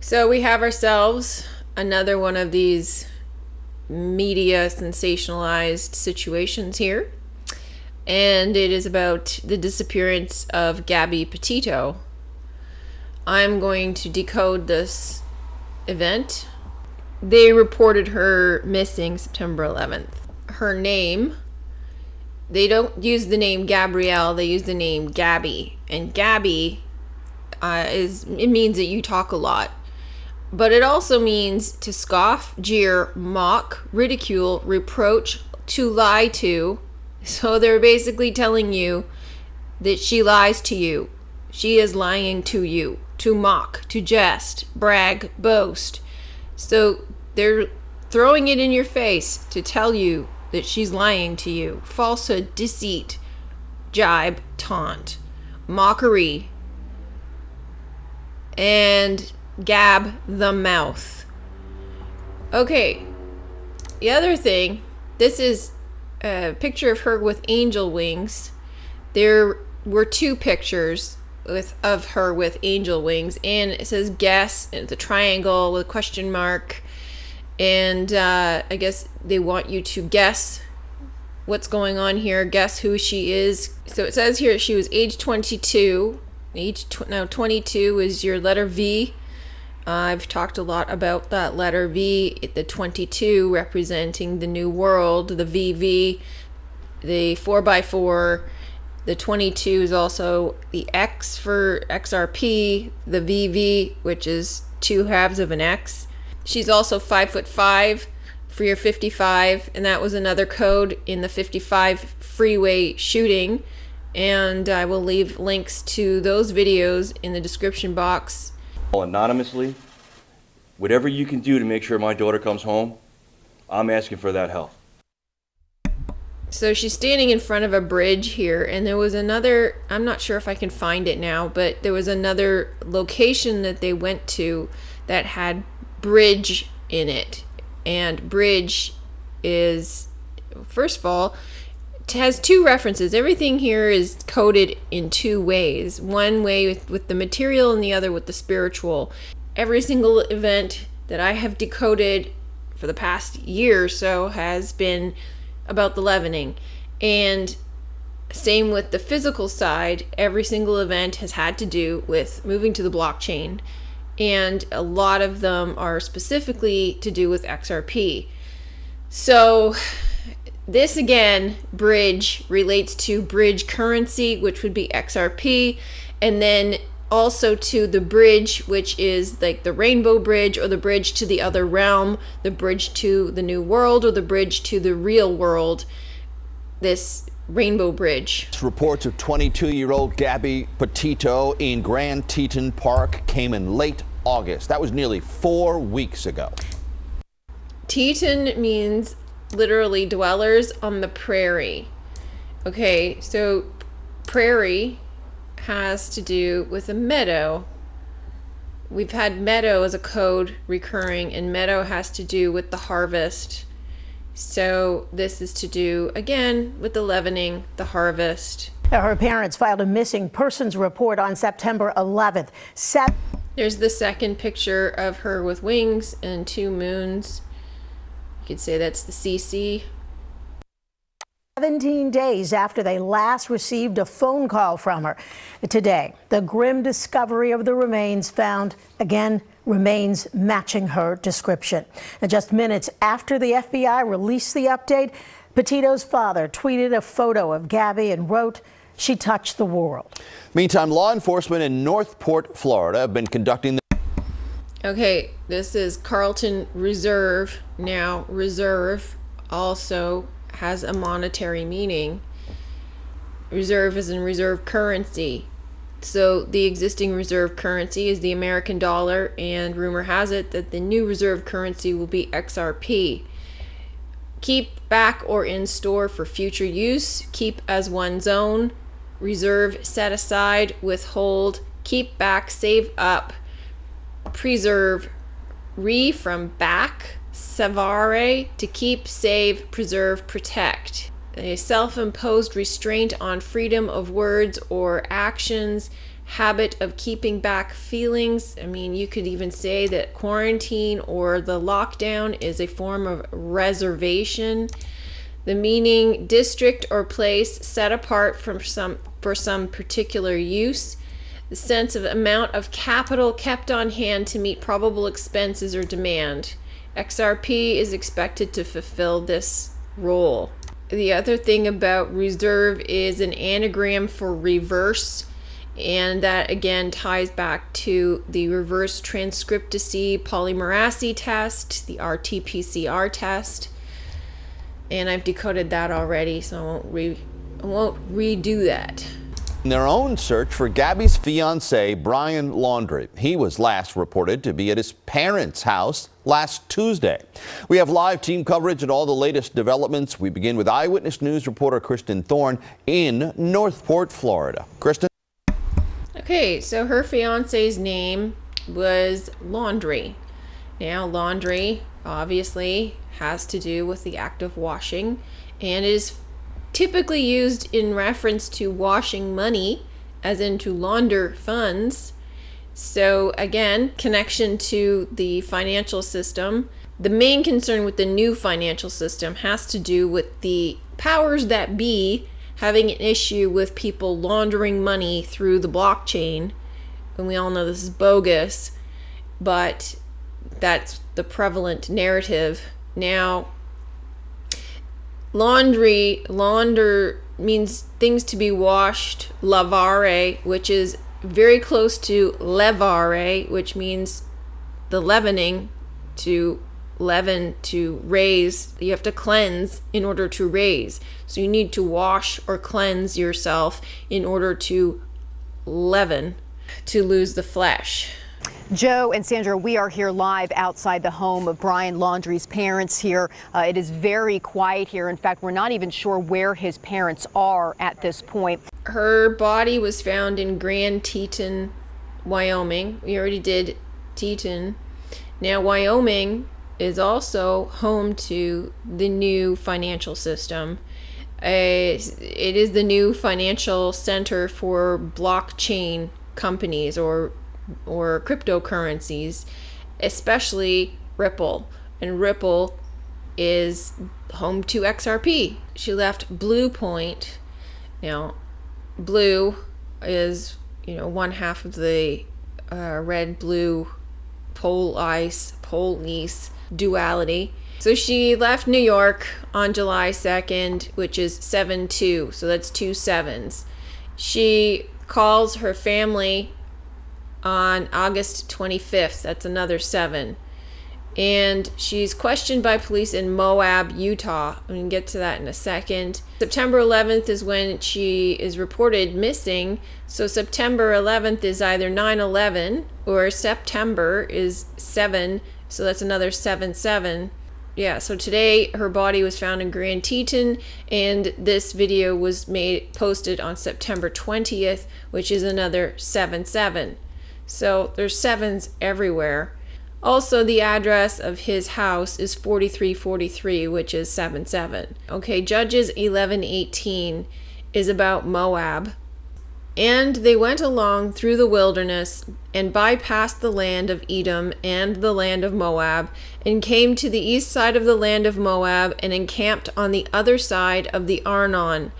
So we have ourselves another one of these media sensationalized situations here. And it is about the disappearance of Gabby Petito. I'm going to decode this event. They reported her missing September 11th. Her name, they don't use the name Gabrielle, they use the name Gabby. And Gabby it means that you talk a lot. But it also means to scoff, jeer, mock, ridicule, reproach, to lie to. So they're basically telling you that she lies to you. She is lying to you. To mock, to jest, brag, boast. So they're throwing it in your face to tell you that she's lying to you. Falsehood, deceit, jibe, taunt, mockery, and gab the mouth. Okay, the other thing, this is a picture of her with angel wings. There were two pictures of her with angel wings, and it says guess, and it's a triangle with a question mark, and I guess they want you to guess what's going on here, guess who she is. So it says here she was age 22. Now 22 is your letter V. I've talked a lot about that letter V, the 22 representing the new world, the VV, the 4x4. The 22 is also the X for XRP, the VV, which is two halves of an X. She's also 5'5" for your 55, and that was another code in the 55 Freeway shooting. And I will leave links to those videos in the description box. Anonymously, whatever you can do to make sure my daughter comes home, I'm asking for that help. So she's standing in front of a bridge here, and there was another, I'm not sure if I can find it now, but there was another location that they went to that had bridge in it. And bridge is, first of all, it has two references. Everything here is coded in two ways. One way with the material and the other with the spiritual. Every single event that I have decoded for the past year or so has been about the leavening. And same with the physical side. Every single event has had to do with moving to the blockchain. And a lot of them are specifically to do with XRP. So this again, bridge, relates to bridge currency, which would be XRP, and then also to the bridge, which is like the rainbow bridge, or the bridge to the other realm, the bridge to the new world, or the bridge to the real world, this rainbow bridge. Reports of 22-year-old Gabby Petito in Grand Teton Park came in late August. That was nearly 4 weeks ago. Teton means literally dwellers on the prairie. Okay, so prairie has to do with a meadow. We've had meadow as a code recurring, and meadow has to do with the harvest. So this is to do again with the leavening, the harvest. Her parents filed a missing persons report on September 11th. There's the second picture of her with wings and two moons. You could say that's the CC. 17 days after they last received a phone call from her. Today, the grim discovery of the remains found, again, remains matching her description. And just minutes after the FBI released the update, Petito's father tweeted a photo of Gabby and wrote, "She touched the world." Meantime, law enforcement in Northport, Florida have been conducting Okay, this is Carlton Reserve. Now, reserve also has a monetary meaning. Reserve is in reserve currency. So the existing reserve currency is the American dollar, and rumor has it that the new reserve currency will be XRP. Keep back or in store for future use. Keep as one's own. Reserve, set aside, withhold. Keep back, save up. Preserve. Re from back. Savare, to keep, save, preserve, protect. A self-imposed restraint on freedom of words or actions. habit of keeping back feelings. I mean, you could even say that quarantine or the lockdown is a form of reservation. The meaning, district or place set apart for some particular use. The sense of amount of capital kept on hand to meet probable expenses or demand. XRP is expected to fulfill this role. The other thing about reserve is an anagram for reverse, and that again ties back to the reverse transcriptase polymerase test, the RT-PCR test. And I've decoded that already, so I won't redo that. In their own search for Gabby's fiancé, Brian Laundrie. He was last reported to be at his parents' house last Tuesday. We have live team coverage and all the latest developments. We begin with Eyewitness News reporter Kristin Thorne in Northport, Florida. Kristin? Okay, so her fiancé's name was Laundrie. Now, laundry obviously has to do with the act of washing and is typically used in reference to washing money, as in to launder funds. So again, connection to the financial system. The main concern with the new financial system has to do with the powers that be having an issue with people laundering money through the blockchain. And we all know this is bogus, but that's the prevalent narrative. Now, launder means things to be washed, lavare, which is very close to levare, which means the leavening, to leaven, to raise. You have to cleanse in order to raise. So you need to wash or cleanse yourself in order to leaven, to lose the flesh. Joe and Sandra, we are here live outside the home of Brian Laundrie's parents here. It is very quiet here. In fact, we're not even sure where his parents are at this point. Her body was found in Grand Teton, Wyoming. We already did Teton. Now, Wyoming is also home to the new financial system. It is the new financial center for blockchain companies or cryptocurrencies, especially Ripple. And Ripple is home to XRP. She left Blue Point. Now, blue is, one half of the red-blue police duality. So she left New York on July 2nd, which is 7/2, so that's 2 7s. She calls her family on August 25th, that's another 7. And she's questioned by police in Moab, Utah. I'm going to get to that in a second. September 11th is when she is reported missing. So September 11th is either 9/11 or September is 7. So that's another 7/7. Yeah, so today her body was found in Grand Teton, and this video was posted on September 20th, which is another 7/7. So there's 7s everywhere. Also, the address of his house is 4343, which is 7/7. Okay, Judges 11:18 is about Moab. And they went along through the wilderness and bypassed the land of Edom and the land of Moab, and came to the east side of the land of Moab, and encamped on the other side of the Arnon.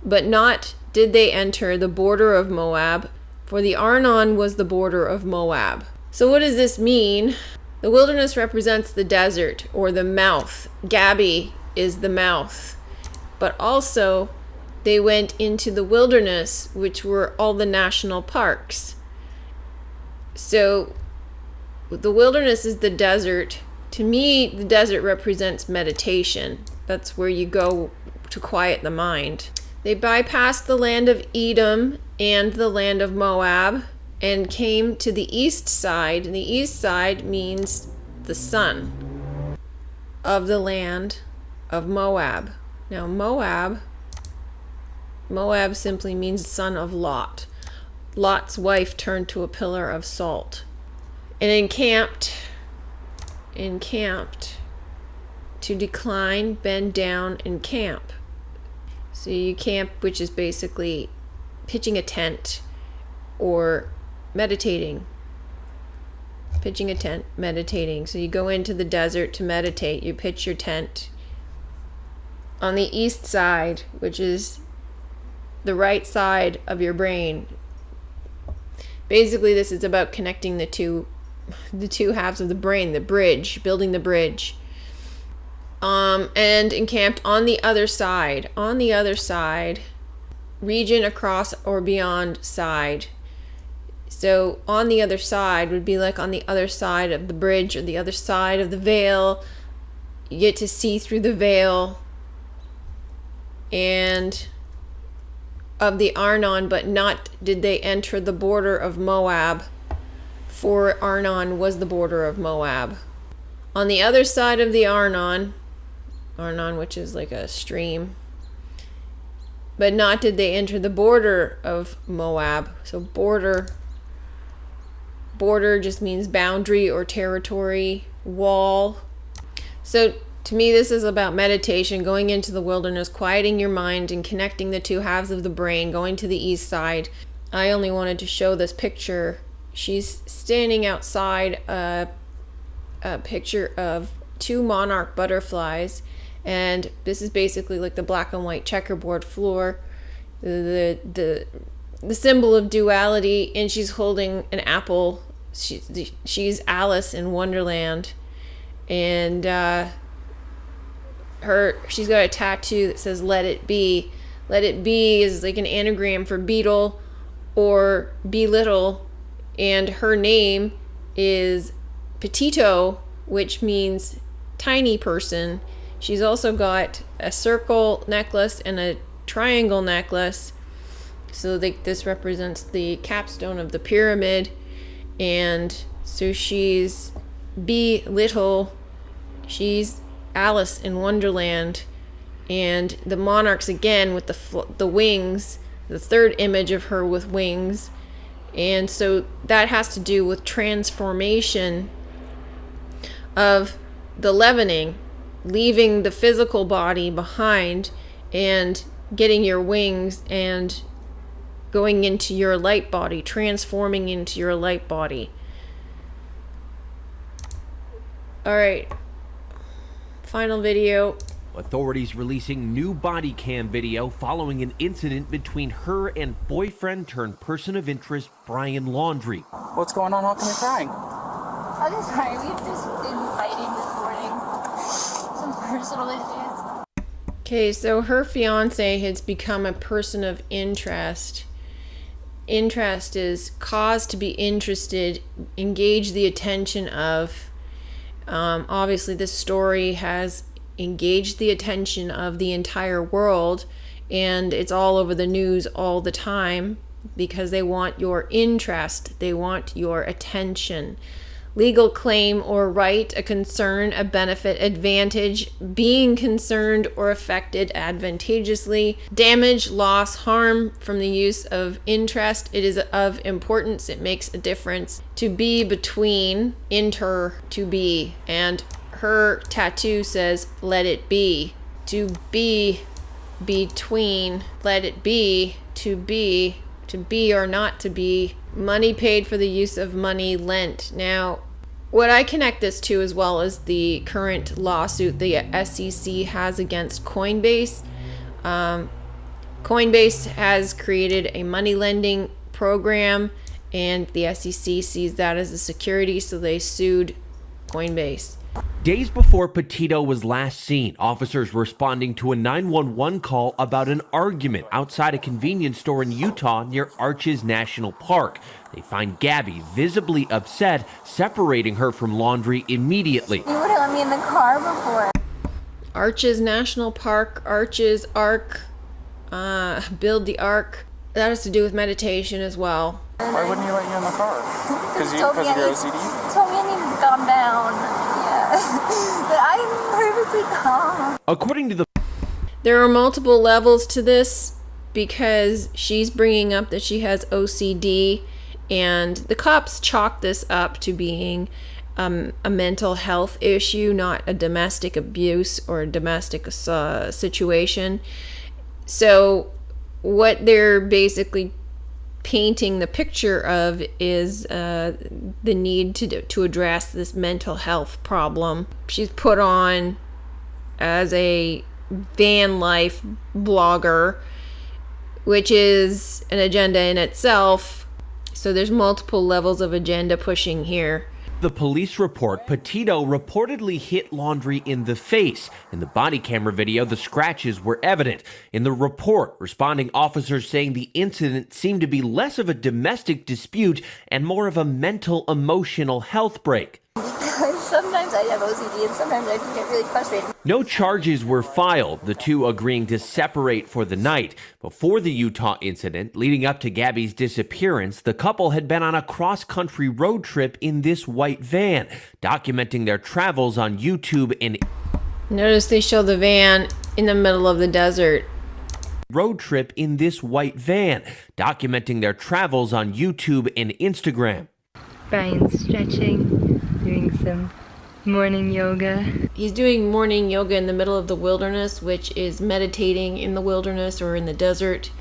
But not did they enter the border of Moab, for the Arnon was the border of Moab. So what does this mean? The wilderness represents the desert, or the mouth. Gabby is the mouth. But also, they went into the wilderness, which were all the national parks. So the wilderness is the desert. To me, the desert represents meditation. That's where you go to quiet the mind. They bypassed the land of Edom and the land of Moab and came to the east side. And the east side means the sun of the land of Moab. Now, Moab simply means son of Lot. Lot's wife turned to a pillar of salt. And encamped to decline, bend down, and camp. So you camp, which is basically pitching a tent or meditating. Pitching a tent, meditating. So you go into the desert to meditate. You pitch your tent on the east side, which is the right side of your brain. Basically, this is about connecting the two halves of the brain, the bridge, building the bridge. And encamped on the other side, region across or beyond side. So on the other side would be like on the other side of the bridge or the other side of the veil. You get to see through the veil and of the Arnon, but not did they enter the border of Moab, for Arnon was the border of Moab. On the other side of the Arnon, which is like a stream, but not did they enter the border of Moab. So border just means boundary or territory, wall. So to me, this is about meditation, going into the wilderness, quieting your mind and connecting the two halves of the brain, going to the east side. I only wanted to show this picture. She's standing outside a picture of two monarch butterflies, and this is basically like the black and white checkerboard floor, the symbol of duality, and she's holding an apple. She's Alice in Wonderland, and she's got a tattoo that says "Let it be." Let it be is like an anagram for beetle or belittle, and her name is Petito, which means tiny person. She's also got a circle necklace and a triangle necklace. So this represents the capstone of the pyramid. And so she's little. She's Alice in Wonderland. And the monarchs again with the wings, the third image of her with wings. And so that has to do with transformation of the leavening, leaving the physical body behind and getting your wings and going into your light body, transforming into your light body. All right, final video. Authorities releasing new body cam video following an incident between her and boyfriend turned person of interest Brian Laundrie. What's going on? How come you're crying? I'm just sorry. We've just been fighting this morning. Some personal issues. Okay, so her fiance has become a person of interest. Interest is cause to be interested, engage the attention of. Obviously, this story has engaged the attention of the entire world, and it's all over the news all the time because they want your interest, they want your attention. Legal claim or right, a concern, a benefit, advantage, being concerned or affected advantageously, damage, loss, harm from the use of interest. It is of importance, it makes a difference. To be between, to be, and her tattoo says, let it be. To be between, let it be, to be or not to be. Money paid for the use of money lent. Now, what I connect this to as well as the current lawsuit the SEC has against Coinbase. Coinbase has created a money lending program, and the SEC sees that as a security, so they sued Coinbase. Days before Petito was last seen, officers responding to a 911 call about an argument outside a convenience store in Utah near Arches National Park. They find Gabby visibly upset, separating her from Laundrie immediately. You would have let me in the car before. Arches National Park, Arches, Ark, build the Ark. That has to do with meditation as well. Why wouldn't he let you in the car? Because of your OCD? Told me I need to calm down. Yeah. But I'm perfectly calm. According to the There are multiple levels to this because she's bringing up that she has OCD, and the cops chalk this up to being a mental health issue, not a domestic abuse or a domestic situation. So what they're basically painting the picture of is the need to address this mental health problem. She's put on as a van life blogger, which is an agenda in itself. So there's multiple levels of agenda pushing here. The police report Petito reportedly hit Laundrie in the face. In the body camera video, the scratches were evident. In the report, responding officers saying the incident seemed to be less of a domestic dispute and more of a mental, emotional health break. Because sometimes I have OCD and sometimes I just get really frustrated. No charges were filed, the two agreeing to separate for the night. Before the Utah incident, leading up to Gabby's disappearance, the couple had been on a cross-country road trip in this white van, documenting their travels on YouTube and... Notice they show the van in the middle of the desert. Road trip in this white van, documenting their travels on YouTube and Instagram. Brian's stretching, doing some morning yoga. He's doing morning yoga in the middle of the wilderness, which is meditating in the wilderness or in the desert,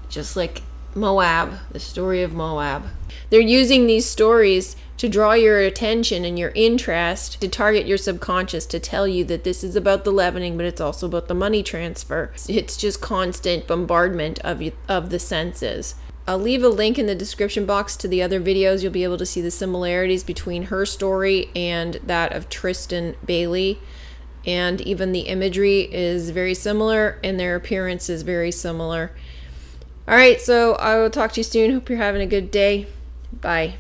just like Moab, the story of Moab. They're using these stories to draw your attention and your interest, to target your subconscious, to tell you that this is about the leavening, but it's also about the money transfer. It's just constant bombardment of the senses. I'll leave a link in the description box to the other videos. You'll be able to see the similarities between her story and that of Trystin Bailey. And even the imagery is very similar and their appearance is very similar. All right, so I will talk to you soon. Hope you're having a good day. Bye.